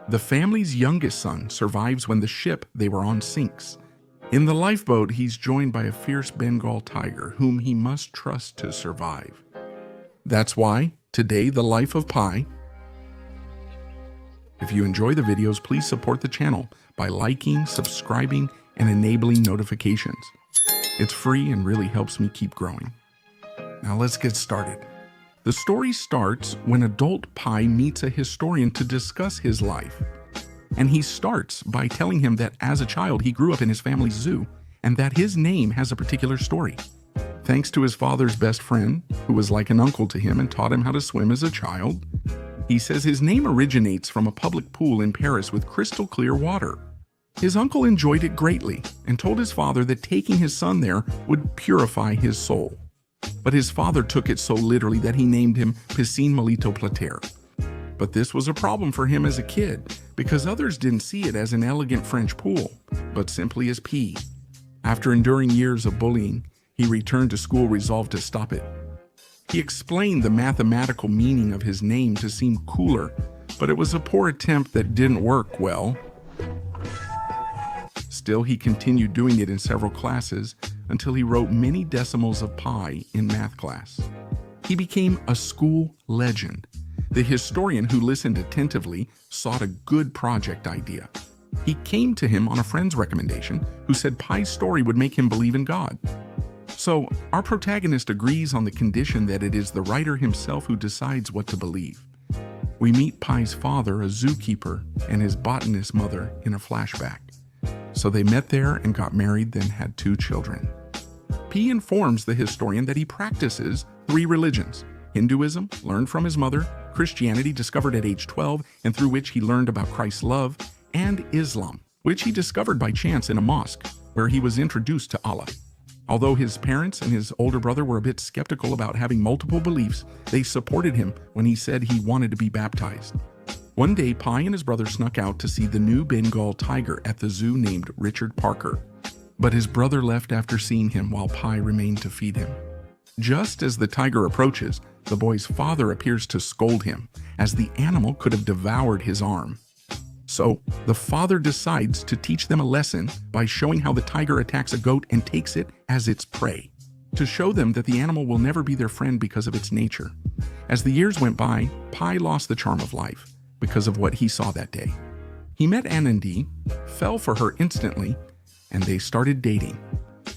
The family's youngest son survives when the ship they were on sinks. In the lifeboat, he's joined by a fierce Bengal tiger whom he must trust to survive. That's why, today, the life of Pi. If you enjoy the videos, please support the channel by liking, subscribing, and enabling notifications. It's free and really helps me keep growing. Now let's get started. The story starts when adult Pi meets a historian to discuss his life. And he starts by telling him that as a child he grew up in his family's zoo and that his name has a particular story. Thanks to his father's best friend, who was like an uncle to him and taught him how to swim as a child, he says his name originates from a public pool in Paris with crystal clear water. His uncle enjoyed it greatly and told his father that taking his son there would purify his soul. But his father took it so literally that he named him Piscine Molito Plater. But this was a problem for him as a kid because others didn't see it as an elegant French pool, but simply as pee. After enduring years of bullying, he returned to school resolved to stop it. He explained the mathematical meaning of his name to seem cooler, but it was a poor attempt that didn't work well. Still, he continued doing it in several classes until he wrote many decimals of pi in math class. He became a school legend. The historian who listened attentively sought a good project idea. He came to him on a friend's recommendation who said Pi's story would make him believe in God. So, our protagonist agrees on the condition that it is the writer himself who decides what to believe. We meet Pi's father, a zookeeper, and his botanist mother in a flashback. So they met there and got married, then had 2 children. P informs the historian that he practices 3 religions: Hinduism, learned from his mother; Christianity, discovered at age 12, and through which he learned about Christ's love; and Islam, which he discovered by chance in a mosque, where he was introduced to Allah. Although his parents and his older brother were a bit skeptical about having multiple beliefs, they supported him when he said he wanted to be baptized. One day, Pi and his brother snuck out to see the new Bengal Tiger at the zoo named Richard Parker. But his brother left after seeing him while Pi remained to feed him. Just as the tiger approaches, the boy's father appears to scold him, as the animal could have devoured his arm. So, the father decides to teach them a lesson by showing how the tiger attacks a goat and takes it as its prey, to show them that the animal will never be their friend because of its nature. As the years went by, Pi lost the charm of life because of what he saw that day. He met Anandi, fell for her instantly, and they started dating.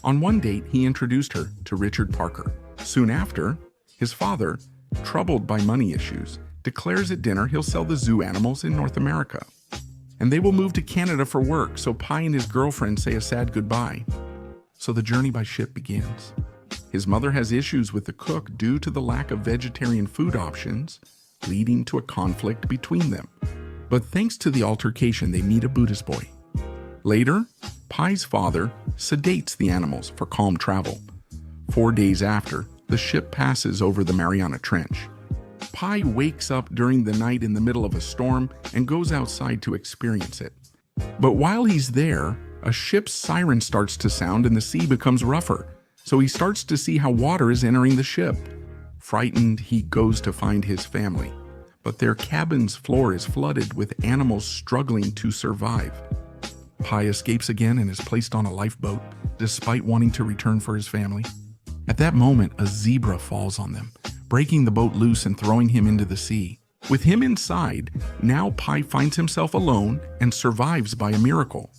On one date, he introduced her to Richard Parker. Soon after, his father, troubled by money issues, declares at dinner he'll sell the zoo animals in North America. And they will move to Canada for work, so Pi and his girlfriend say a sad goodbye. So the journey by ship begins. His mother has issues with the cook due to the lack of vegetarian food options, leading to a conflict between them. But thanks to the altercation, they meet a Buddhist boy. Later, Pi's father sedates the animals for calm travel. 4 days after, the ship passes over the Mariana Trench. Pi wakes up during the night in the middle of a storm and goes outside to experience it. But while he's there, a ship's siren starts to sound and the sea becomes rougher, so he starts to see how water is entering the ship. Frightened, he goes to find his family, but their cabin's floor is flooded with animals struggling to survive. Pi escapes again and is placed on a lifeboat, despite wanting to return for his family. At that moment, a zebra falls on them, breaking the boat loose and throwing him into the sea. With him inside, now Pi finds himself alone and survives by a miracle.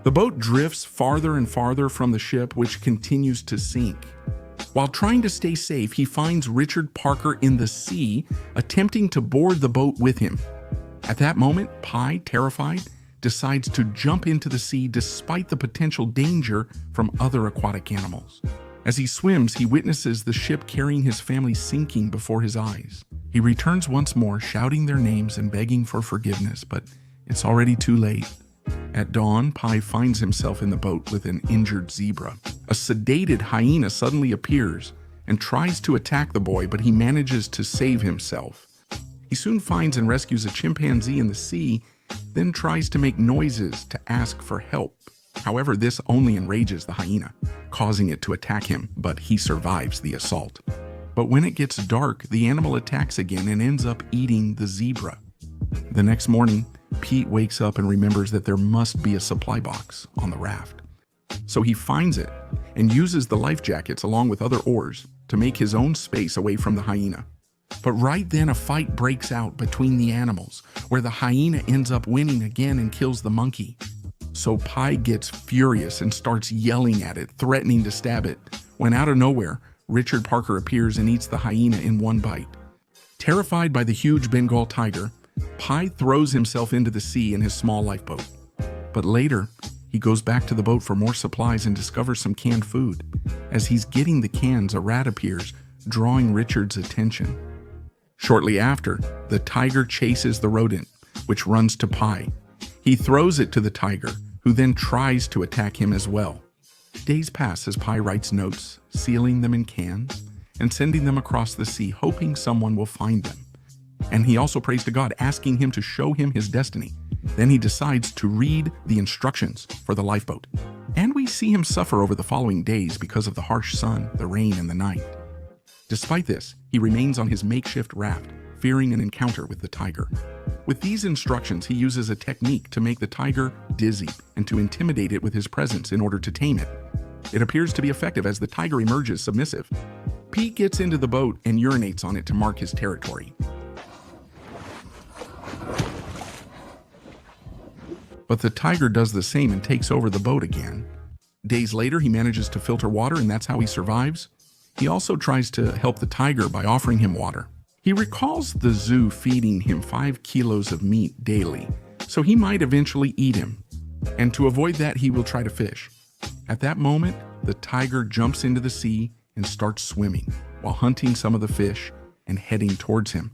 The boat drifts farther and farther from the ship, which continues to sink. While trying to stay safe, he finds Richard Parker in the sea, attempting to board the boat with him. At that moment, Pi, terrified, decides to jump into the sea despite the potential danger from other aquatic animals. As he swims, he witnesses the ship carrying his family sinking before his eyes. He returns once more, shouting their names and begging for forgiveness, but it's already too late. At dawn, Pi finds himself in the boat with an injured zebra. A sedated hyena suddenly appears and tries to attack the boy, but he manages to save himself. He soon finds and rescues a chimpanzee in the sea, then tries to make noises to ask for help. However, this only enrages the hyena, causing it to attack him, but he survives the assault. But when it gets dark, the animal attacks again and ends up eating the zebra. The next morning, Pete wakes up and remembers that there must be a supply box on the raft. So he finds it and uses the life jackets along with other oars to make his own space away from the hyena. But right then a fight breaks out between the animals, where the hyena ends up winning again and kills the monkey. So Pi gets furious and starts yelling at it, threatening to stab it, when out of nowhere, Richard Parker appears and eats the hyena in one bite. Terrified by the huge Bengal tiger, Pi throws himself into the sea in his small lifeboat. But later, he goes back to the boat for more supplies and discovers some canned food. As he's getting the cans, a rat appears, drawing Richard's attention. Shortly after, the tiger chases the rodent, which runs to Pi. He throws it to the tiger, who then tries to attack him as well. Days pass as Pi writes notes, sealing them in cans, and sending them across the sea, hoping someone will find them. And he also prays to God, asking him to show him his destiny. Then he decides to read the instructions for the lifeboat. And we see him suffer over the following days because of the harsh sun, the rain, and the night. Despite this, he remains on his makeshift raft, fearing an encounter with the tiger. With these instructions, he uses a technique to make the tiger dizzy and to intimidate it with his presence in order to tame it. It appears to be effective as the tiger emerges submissive. Pete gets into the boat and urinates on it to mark his territory. But the tiger does the same and takes over the boat again. Days later, he manages to filter water, and that's how he survives. He also tries to help the tiger by offering him water. He recalls the zoo feeding him 5 kilos of meat daily, so he might eventually eat him. And to avoid that, he will try to fish. At that moment, the tiger jumps into the sea and starts swimming, while hunting some of the fish and heading towards him.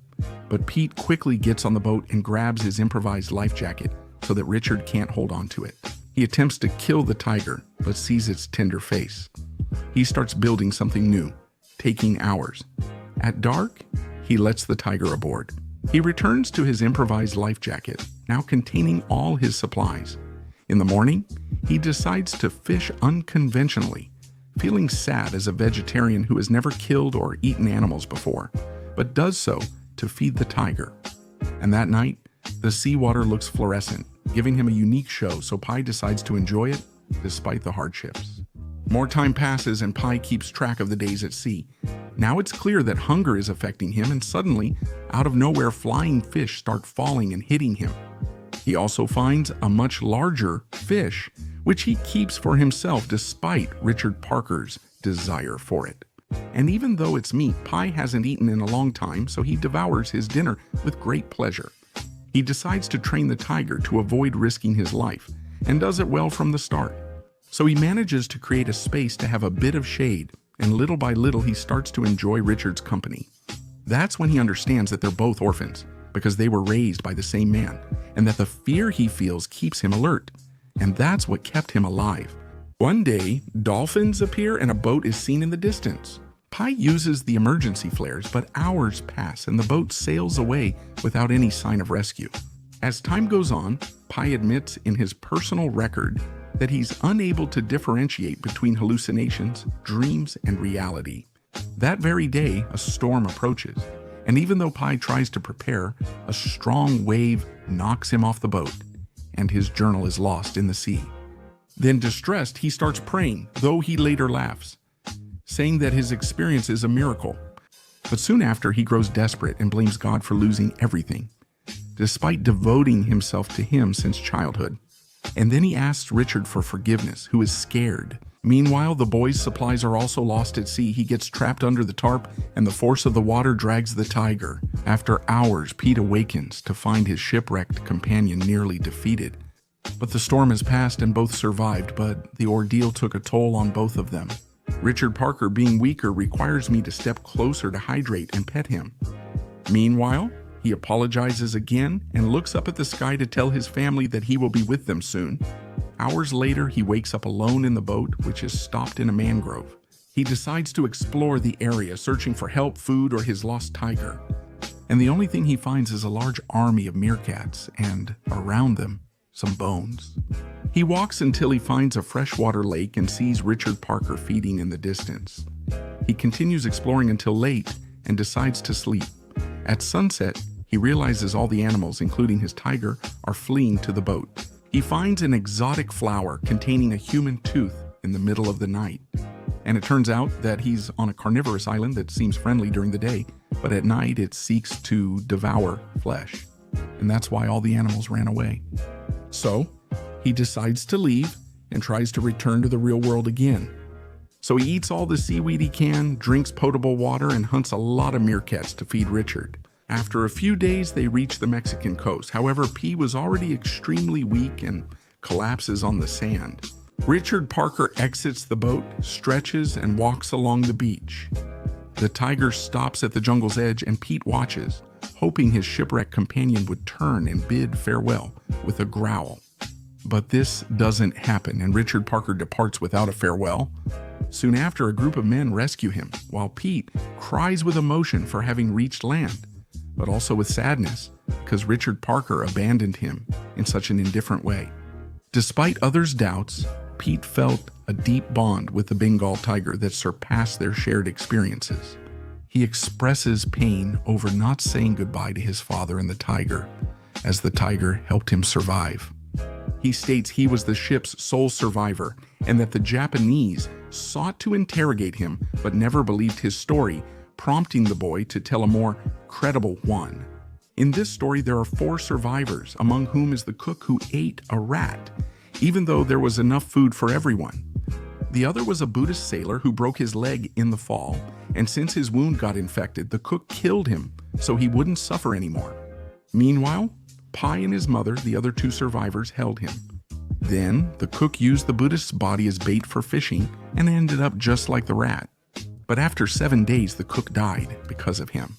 But Pete quickly gets on the boat and grabs his improvised life jacket so that Richard can't hold on to it. He attempts to kill the tiger, but sees its tender face. He starts building something new, taking hours. At dark, he lets the tiger aboard. He returns to his improvised life jacket, now containing all his supplies. In the morning, he decides to fish unconventionally, feeling sad as a vegetarian who has never killed or eaten animals before, but does so to feed the tiger. And that night, the seawater looks fluorescent, giving him a unique show, so Pi decides to enjoy it despite the hardships. More time passes and Pi keeps track of the days at sea. Now it's clear that hunger is affecting him, and suddenly, out of nowhere, flying fish start falling and hitting him. He also finds a much larger fish, which he keeps for himself despite Richard Parker's desire for it. And even though it's meat Pi hasn't eaten in a long time, so he devours his dinner with great pleasure. He decides to train the tiger to avoid risking his life, and does it well from the start. So he manages to create a space to have a bit of shade, and little by little he starts to enjoy Richard's company. That's when he understands that they're both orphans, because they were raised by the same man, and that the fear he feels keeps him alert. And that's what kept him alive. One day, dolphins appear and a boat is seen in the distance. Pi uses the emergency flares, but hours pass and the boat sails away without any sign of rescue. As time goes on, Pi admits in his personal record that he's unable to differentiate between hallucinations, dreams, and reality. That very day, a storm approaches, and even though Pi tries to prepare, a strong wave knocks him off the boat, and his journal is lost in the sea. Then distressed, he starts praying, though he later laughs, saying that his experience is a miracle. But soon after, he grows desperate and blames God for losing everything, despite devoting himself to him since childhood. And then he asks Richard for forgiveness, who is scared. Meanwhile, the boy's supplies are also lost at sea. He gets trapped under the tarp, and the force of the water drags the tiger. After hours, Pete awakens to find his shipwrecked companion nearly defeated. But the storm has passed and both survived, but the ordeal took a toll on both of them. Richard Parker, being weaker, requires me to step closer to hydrate and pet him. Meanwhile, he apologizes again and looks up at the sky to tell his family that he will be with them soon. Hours later, he wakes up alone in the boat, which is stopped in a mangrove. He decides to explore the area, searching for help, food, or his lost tiger. And the only thing he finds is a large army of meerkats, and around them, some bones. He walks until he finds a freshwater lake and sees Richard Parker feeding in the distance. He continues exploring until late and decides to sleep. At sunset, He realizes all the animals, including his tiger, are fleeing to the boat. He finds an exotic flower containing a human tooth in the middle of the night. And it turns out that he's on a carnivorous island that seems friendly during the day, but at night it seeks to devour flesh. And that's why all the animals ran away. So he decides to leave and tries to return to the real world again. So he eats all the seaweed he can, drinks potable water, and hunts a lot of meerkats to feed Richard. After a few days, they reach the Mexican coast. However, P was already extremely weak and collapses on the sand. Richard Parker exits the boat, stretches, and walks along the beach. The tiger stops at the jungle's edge, and Pete watches, hoping his shipwrecked companion would turn and bid farewell with a growl. But this doesn't happen, and Richard Parker departs without a farewell. Soon after, a group of men rescue him, while Pete cries with emotion for having reached land, but also with sadness because Richard Parker abandoned him in such an indifferent way. Despite others' doubts, Pete felt a deep bond with the Bengal tiger that surpassed their shared experiences. He expresses pain over not saying goodbye to his father and the tiger, as the tiger helped him survive. He states he was the ship's sole survivor and that the Japanese sought to interrogate him but never believed his story, prompting the boy to tell a more credible one. In this story, there are 4 survivors, among whom is the cook who ate a rat, even though there was enough food for everyone. The other was a Buddhist sailor who broke his leg in the fall, and since his wound got infected, the cook killed him so he wouldn't suffer anymore. Meanwhile, Pai and his mother, the other 2 survivors, held him. Then, the cook used the Buddhist's body as bait for fishing and ended up just like the rat. But after 7 days, the cook died because of him.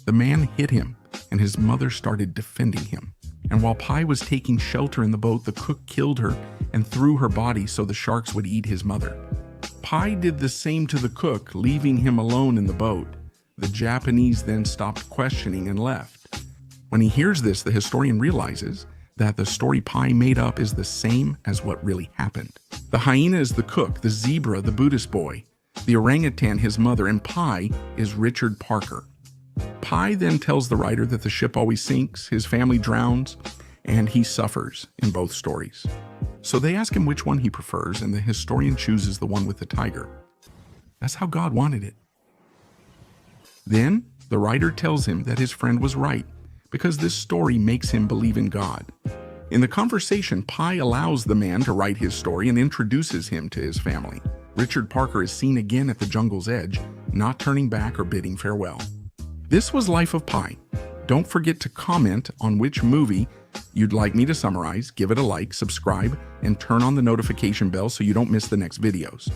The man hit him, and his mother started defending him. And while Pai was taking shelter in the boat, the cook killed her and threw her body so the sharks would eat his mother. Pai did the same to the cook, leaving him alone in the boat. The Japanese then stopped questioning and left. When he hears this, the historian realizes that the story Pai made up is the same as what really happened. The hyena is the cook, the zebra the Buddhist boy, the orangutan his mother, and Pai is Richard Parker. Pai then tells the writer that the ship always sinks, his family drowns, and he suffers in both stories. So they ask him which one he prefers, and the historian chooses the one with the tiger. That's how God wanted it. Then the writer tells him that his friend was right, because this story makes him believe in God. In the conversation, Pai allows the man to write his story and introduces him to his family. Richard Parker is seen again at the jungle's edge, not turning back or bidding farewell. This was Life of Pai. Don't forget to comment on which movie you'd like me to summarize, give it a like, subscribe, and turn on the notification bell so you don't miss the next videos.